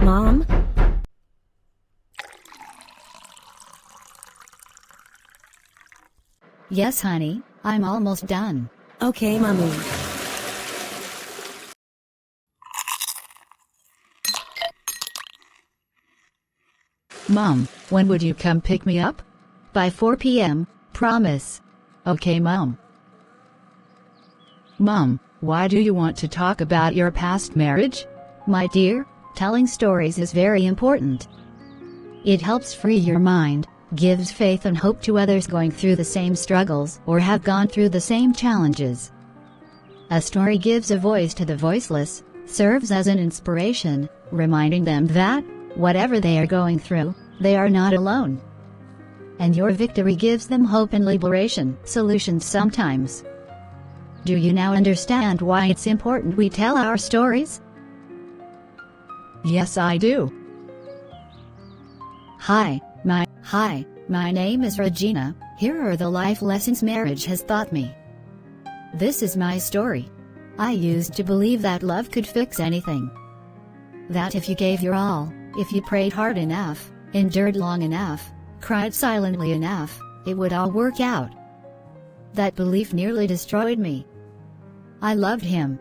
Mom? Yes, honey, I'm almost done. Okay, Mommy. Mom, when would you come pick me up? By 4 p.m., promise. Okay, Mom. Mom, why do you want to talk about your past marriage? My dear, telling stories is very important. It helps free your mind, gives faith and hope to others going through the same struggles or have gone through the same challenges. A story gives a voice to the voiceless, serves as an inspiration, reminding them that, whatever they are going through, they are not alone. And your victory gives them hope and liberation, solutions sometimes. Do you now understand why it's important we tell our stories? Yes, I do. Hi, my name is Regina. Here are the life lessons marriage has taught me. This is my story. I used to believe that love could fix anything. That if you gave your all, if you prayed hard enough, endured long enough, cried silently enough, it would all work out. That belief nearly destroyed me. I loved him.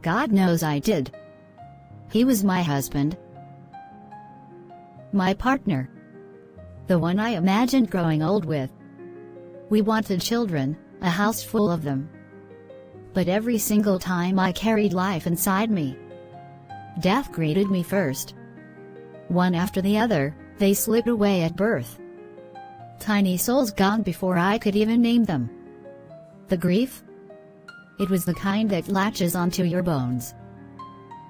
God knows I did. He was my husband. My partner. The one I imagined growing old with. We wanted children, a house full of them. But every single time I carried life inside me, death greeted me first. One after the other, they slipped away at birth. Tiny souls gone before I could even name them. The grief? It was the kind that latches onto your bones.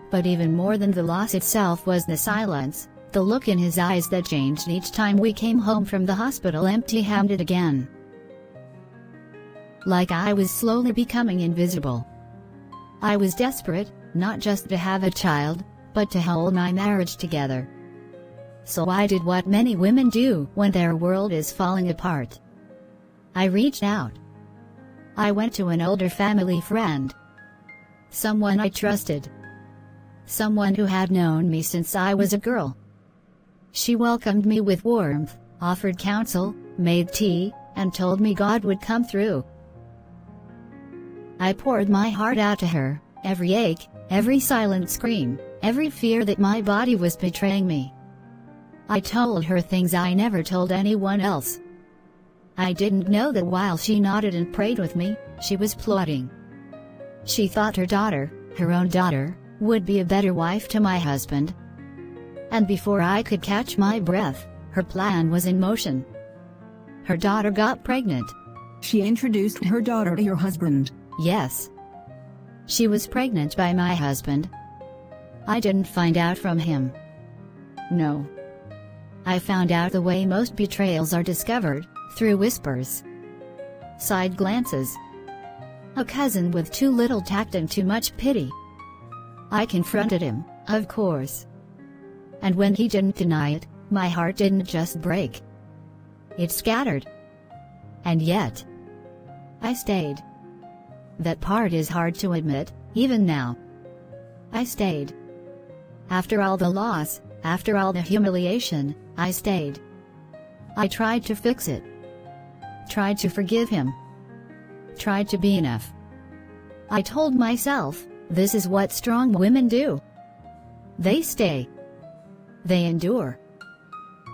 But even more than the loss itself was the silence, the look in his eyes that changed each time we came home from the hospital empty-handed again. Like I was slowly becoming invisible. I was desperate, not just to have a child, but to hold my marriage together. So I did what many women do when their world is falling apart. I reached out. I went to an older family friend. Someone I trusted. Someone who had known me since I was a girl. She welcomed me with warmth, offered counsel, made tea, and told me God would come through. I poured my heart out to her, every ache, every silent scream, every fear that my body was betraying me. I told her things I never told anyone else. I didn't know that while she nodded and prayed with me, she was plotting. She thought her daughter, her own daughter, would be a better wife to my husband. And before I could catch my breath, her plan was in motion. Her daughter got pregnant. She introduced her daughter to your husband. Yes. She was pregnant by my husband. I didn't find out from him. No. I found out the way most betrayals are discovered, through whispers. Side glances. A cousin with too little tact and too much pity. I confronted him, of course. And when he didn't deny it, my heart didn't just break. It scattered. And yet, I stayed. That part is hard to admit, even now. I stayed. After all the loss, after all the humiliation, I stayed. I tried to fix it. Tried to forgive him. Tried to be enough. I told myself, this is what strong women do. They stay. They endure.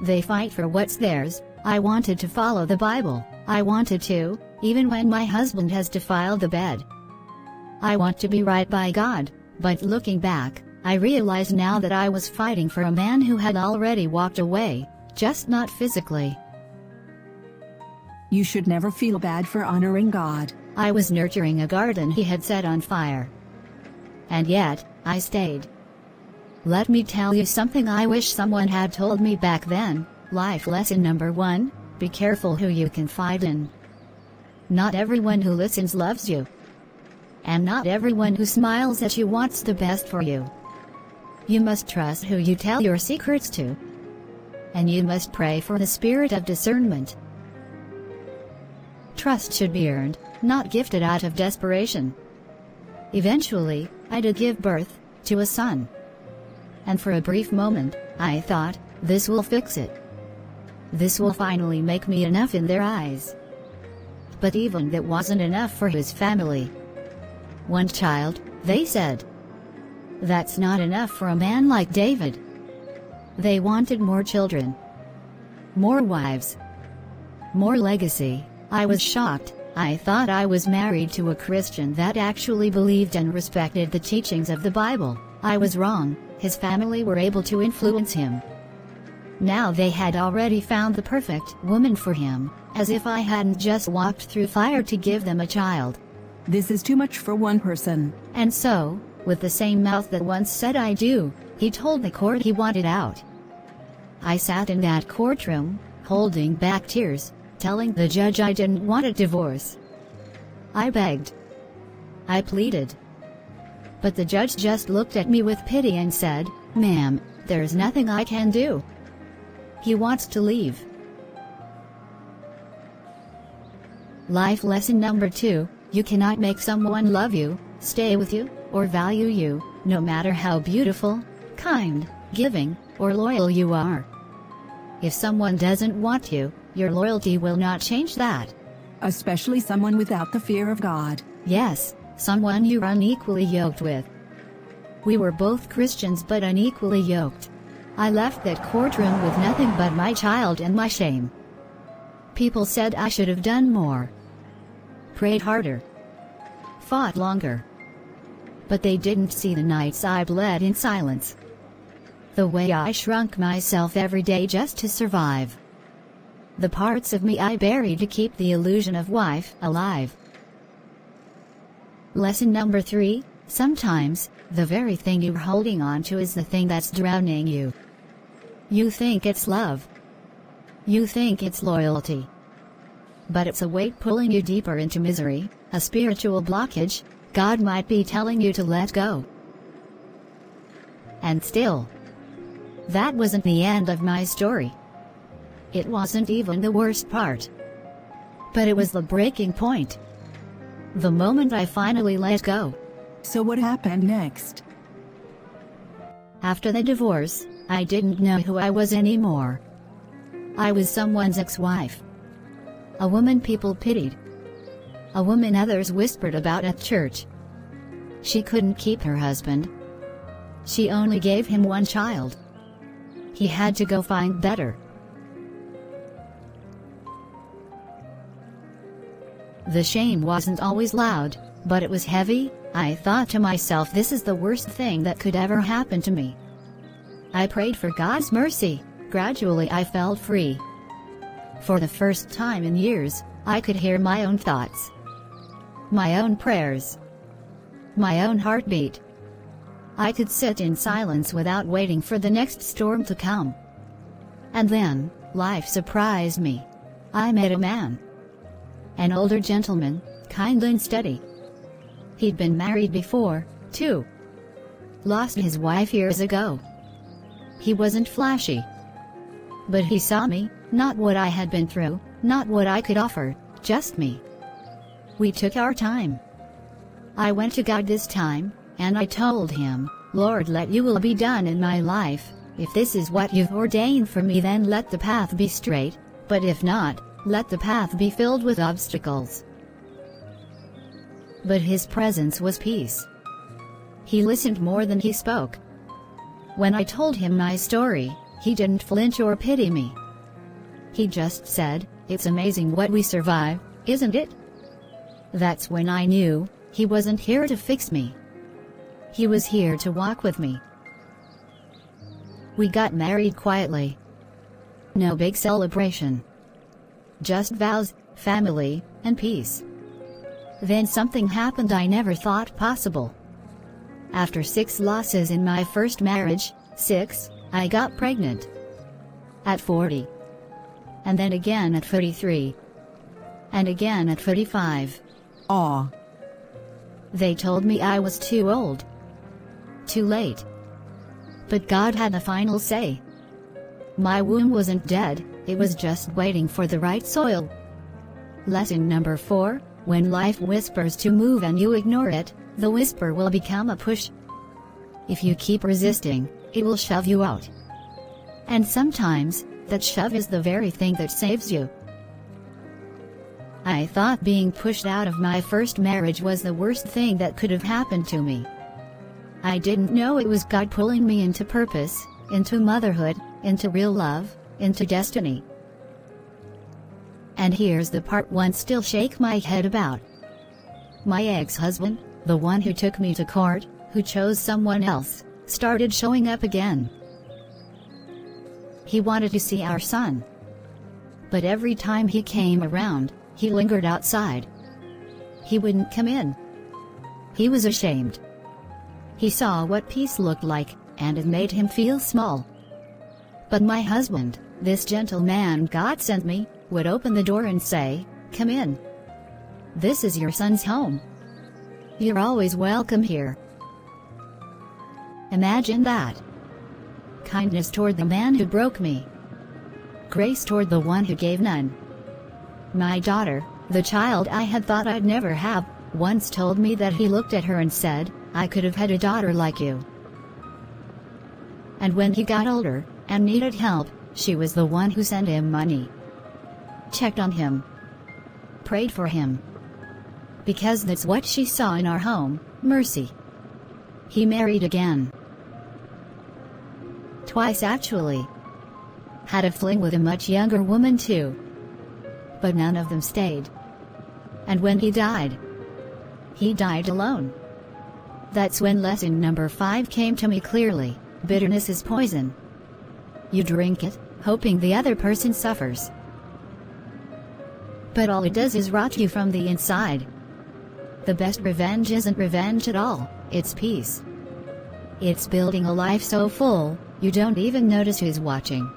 They fight for what's theirs. I wanted to follow the Bible. I wanted to, even when my husband has defiled the bed. I want to be right by God, but looking back, I realize now that I was fighting for a man who had already walked away, just not physically. You should never feel bad for honoring God. I was nurturing a garden he had set on fire. And yet, I stayed. Let me tell you something I wish someone had told me back then. Life lesson number 1, be careful who you confide in. Not everyone who listens loves you. And not everyone who smiles at you wants the best for you. You must trust who you tell your secrets to. And you must pray for the spirit of discernment. Trust should be earned, not gifted out of desperation. Eventually, I did give birth to a son. And for a brief moment, I thought, this will fix it. This will finally make me enough in their eyes. But even that wasn't enough for his family. One child, they said. That's not enough for a man like David. They wanted more children. More wives. More legacy. I was shocked. I thought I was married to a Christian that actually believed and respected the teachings of the Bible. I was wrong. His family were able to influence him. Now they had already found the perfect woman for him, as if I hadn't just walked through fire to give them a child. This is too much for one person. And so, with the same mouth that once said I do, he told the court he wanted out. I sat in that courtroom, holding back tears, telling the judge I didn't want a divorce. I begged. I pleaded. But the judge just looked at me with pity and said, "Ma'am, there's nothing I can do. He wants to leave." Life lesson number 2, you cannot make someone love you, stay with you, or value you, no matter how beautiful, kind, giving, or loyal you are. If someone doesn't want you, your loyalty will not change that. Especially someone without the fear of God. Yes, someone you're unequally yoked with. We were both Christians but unequally yoked. I left that courtroom with nothing but my child and my shame. People said I should have done more. Prayed harder. Fought longer. But they didn't see the nights I bled in silence. The way I shrunk myself every day just to survive. The parts of me I buried to keep the illusion of wife alive. Lesson number 3, sometimes, the very thing you're holding on to is the thing that's drowning you. You think it's love. You think it's loyalty. But it's a weight pulling you deeper into misery, a spiritual blockage. God might be telling you to let go. And still, that wasn't the end of my story. It wasn't even the worst part. But it was the breaking point. The moment I finally let go. So what happened next? After the divorce, I didn't know who I was anymore. I was someone's ex-wife. A woman people pitied. A woman others whispered about at church. She couldn't keep her husband. She only gave him one child. He had to go find better. The shame wasn't always loud, but it was heavy. I thought to myself, this is the worst thing that could ever happen to me. I prayed for God's mercy. Gradually I felt free. For the first time in years, I could hear my own thoughts. My own prayers. My own heartbeat. I could sit in silence without waiting for the next storm to come. And then, life surprised me. I met a man. An older gentleman, kind and steady. He'd been married before, too. Lost his wife years ago. He wasn't flashy. But he saw me, not what I had been through, not what I could offer, just me. We took our time. I went to God this time, and I told him, "Lord, let your will be done in my life. If this is what you've ordained for me, then let the path be straight, but if not, let the path be filled with obstacles." But his presence was peace. He listened more than he spoke. When I told him my story, he didn't flinch or pity me. He just said, "It's amazing what we survive, isn't it?" That's when I knew, he wasn't here to fix me. He was here to walk with me. We got married quietly. No big celebration. Just vows, family, and peace. Then something happened I never thought possible. After 6 losses in my first marriage, I got pregnant. At 40. And then again at 33. And again at 35. Aw. They told me I was too old. Too late. But God had the final say. My womb wasn't dead, it was just waiting for the right soil. Lesson number 4, when life whispers to move and you ignore it, the whisper will become a push. If you keep resisting, it will shove you out. And sometimes, that shove is the very thing that saves you. I thought being pushed out of my first marriage was the worst thing that could have happened to me. I didn't know it was God pulling me into purpose, into motherhood, into real love, into destiny. And here's the part one still shake my head about. My ex-husband, the one who took me to court, who chose someone else, started showing up again. He wanted to see our son. But every time he came around, he lingered outside. He wouldn't come in. He was ashamed. He saw what peace looked like, and it made him feel small. But my husband, this gentle man God sent me, would open the door and say, "Come in. This is your son's home. You're always welcome here." Imagine that. Kindness toward the man who broke me. Grace toward the one who gave none. My daughter, the child I had thought I'd never have, once told me that he looked at her and said, "I could have had a daughter like you." And when he got older, and needed help, she was the one who sent him money. Checked on him. Prayed for him. Because that's what she saw in our home, mercy. He married again. Twice actually. Had a fling with a much younger woman too. But none of them stayed. And when he died alone. That's when lesson number 5 came to me clearly. Bitterness is poison. You drink it, hoping the other person suffers. But all it does is rot you from the inside. The best revenge isn't revenge at all, it's peace. It's building a life so full, you don't even notice who's watching.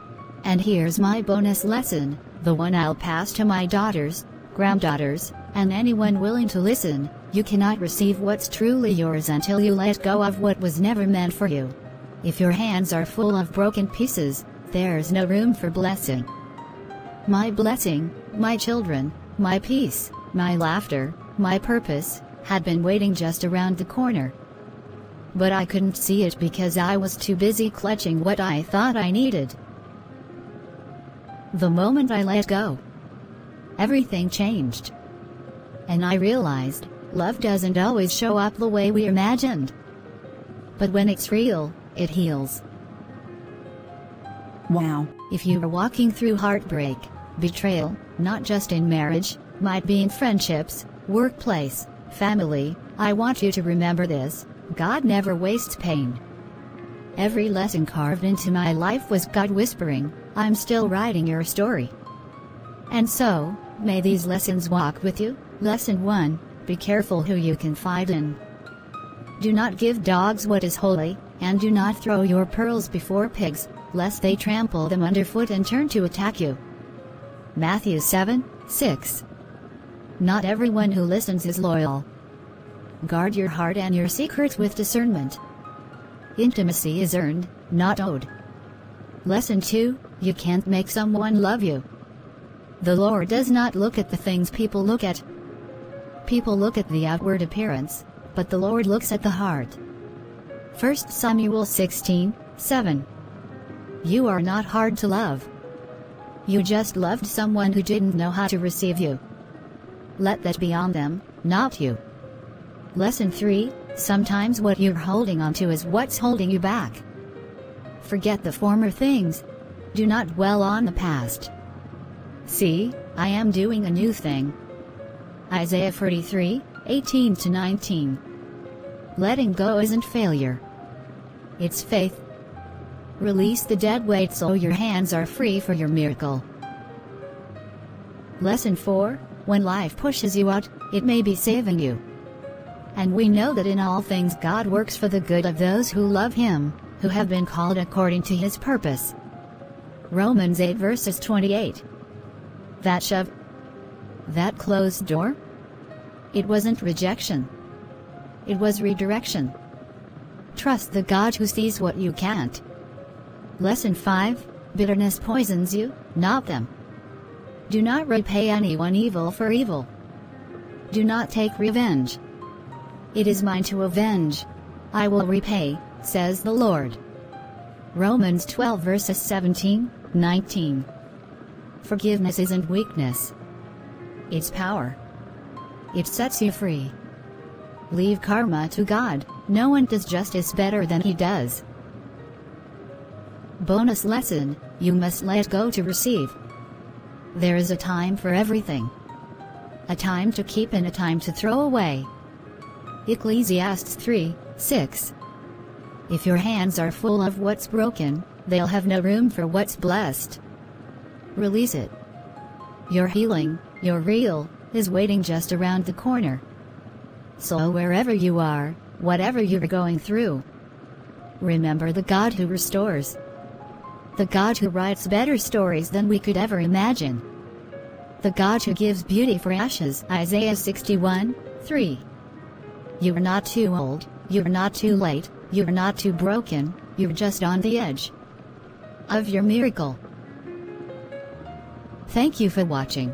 And here's my bonus lesson, the one I'll pass to my daughters, granddaughters, and anyone willing to listen. You cannot receive what's truly yours until you let go of what was never meant for you. If your hands are full of broken pieces, there's no room for blessing. My blessing, my children, my peace, my laughter, my purpose, had been waiting just around the corner. But I couldn't see it because I was too busy clutching what I thought I needed. The moment I let go, everything changed. And I realized, love doesn't always show up the way we imagined. But when it's real, it heals. Wow. If you are walking through heartbreak, betrayal, not just in marriage, might be in friendships, workplace, family, I want you to remember this: God never wastes pain. Every lesson carved into my life was God whispering, "I'm still writing your story." And so, may these lessons walk with you. Lesson 1, be careful who you confide in. Do not give dogs what is holy, and do not throw your pearls before pigs, lest they trample them underfoot and turn to attack you. Matthew 7:6. Not everyone who listens is loyal. Guard your heart and your secrets with discernment. Intimacy is earned, not owed. Lesson 2, you can't make someone love you. The Lord does not look at the things people look at. People look at the outward appearance, but the Lord looks at the heart. 1 Samuel 16:7. You are not hard to love. You just loved someone who didn't know how to receive you. Let that be on them, not you. Lesson 3, sometimes what you're holding onto is what's holding you back. Forget the former things. Do not dwell on the past. See, I am doing a new thing. Isaiah 43:18-19. Letting go isn't failure. It's faith. Release the dead weight so your hands are free for your miracle. Lesson 4, when life pushes you out, it may be saving you. And we know that in all things God works for the good of those who love Him, who have been called according to His purpose. Romans 8:28. That shove, that closed door? It wasn't rejection. It was redirection. Trust the God who sees what you can't. Lesson 5, bitterness poisons you, not them. Do not repay anyone evil for evil. Do not take revenge. It is mine to avenge. I will repay, says the Lord. Romans 12 verses 17, 19. Forgiveness isn't weakness. It's power. It sets you free. Leave karma to God. No one does justice better than He does. Bonus lesson: you must let go to receive. There is a time for everything. A time to keep and a time to throw away. Ecclesiastes 3:6. If your hands are full of what's broken, they'll have no room for what's blessed. Release it. Your healing, your real, is waiting just around the corner. So wherever you are, whatever you're going through, remember the God who restores. The God who writes better stories than we could ever imagine. The God who gives beauty for ashes. Isaiah 61:3. You are not too old, you are not too late, you are not too broken, you're just on the edge of your miracle. Thank you for watching.